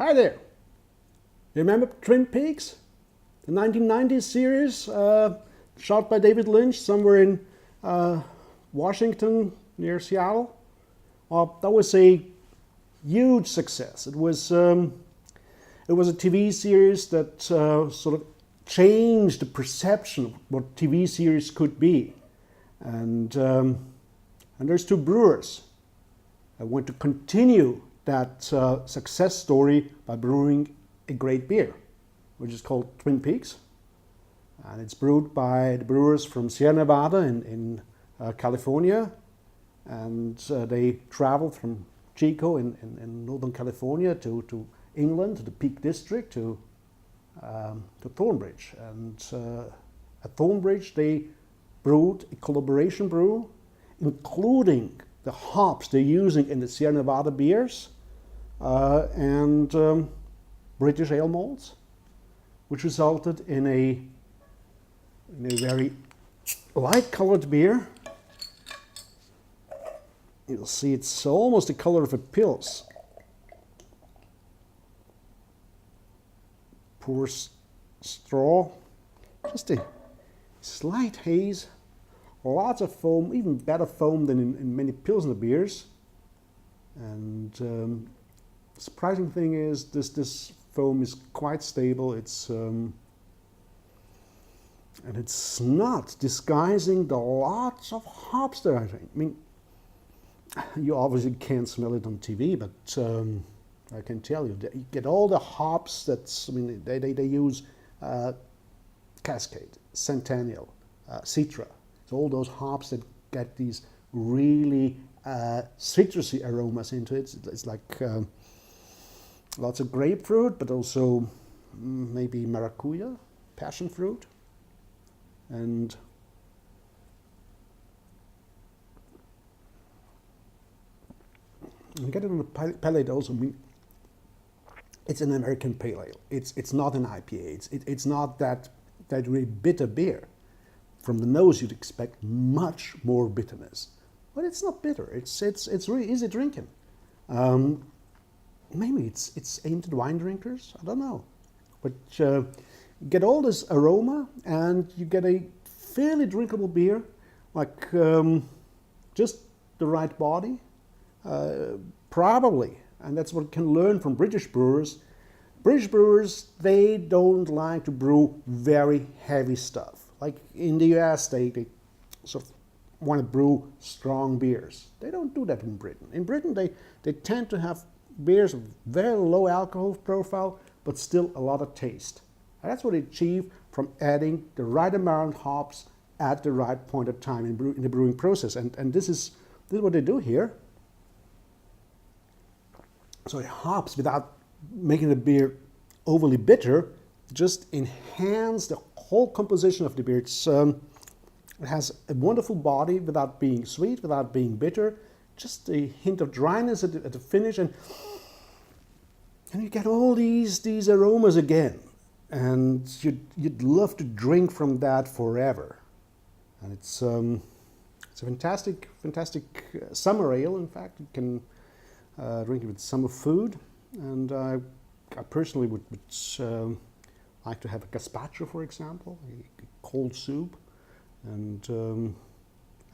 Hi there. You remember Twin Peaks? The 1990s series shot by David Lynch somewhere in Washington near Seattle? Well, that was a huge success. It was a TV series that sort of changed the perception of what TV series could be. And there's two brewers that want to continue that success story by brewing a great beer, which is called Twin Peaks. And it's brewed by the brewers from Sierra Nevada in California. And they traveled from Chico in Northern California to England, to the Peak District, to Thornbridge. And at Thornbridge, they brewed a collaboration brew, including the hops they're using in the Sierra Nevada beers and British ale malts, which resulted in a very light-colored beer. You'll see it's almost the color of a Pils. Poor straw, just a slight haze, lots of foam, even better foam than in many Pilsner beers. And the surprising thing is this foam is quite stable. And it's not disguising the lots of hops there. I mean, you obviously can't smell it on TV, but I can tell you, you get all the hops they use Cascade, Centennial, Citra. It's all those hops that get these really citrusy aromas into it. It's like lots of grapefruit, but also maybe maracuja, passion fruit. And you get it on the palate also. I mean, it's an American pale ale. It's not an IPA. It's not that really bitter beer. From the nose, you'd expect much more bitterness, but it's not bitter. It's really easy drinking. Maybe it's aimed at wine drinkers. I don't know, but you get all this aroma, and you get a fairly drinkable beer, like just the right body. Probably, and that's what you can learn from British brewers. British brewers, they don't like to brew very heavy stuff. Like in the US, they sort of want to brew strong beers. They don't do that in Britain. In Britain, they tend to have beers of very low alcohol profile, but still a lot of taste. And that's what they achieve from adding the right amount of hops at the right point of time in the brewing process. And this is what they do here. So it hops without making the beer overly bitter, just enhance the whole composition of the beer. It has a wonderful body without being sweet, without being bitter, just a hint of dryness at the finish, and you get all these aromas again. And you'd love to drink from that forever. And it's a fantastic summer ale. In fact, you can drink it with summer food, and I personally would like to have a gazpacho, for example, a cold soup, and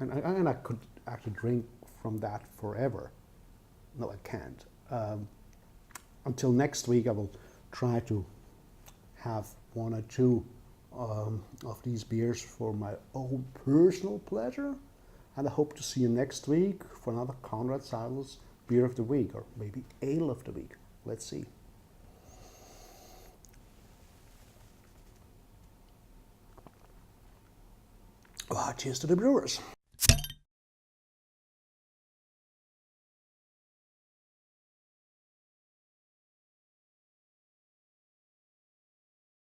I could actually drink from that forever. No, I can't. Until next week, I will try to have one or two of these beers for my own personal pleasure, and I hope to see you next week for another Conrad Seidel's Beer of the Week, or maybe Ale of the Week. Let's see. Cheers to the brewers.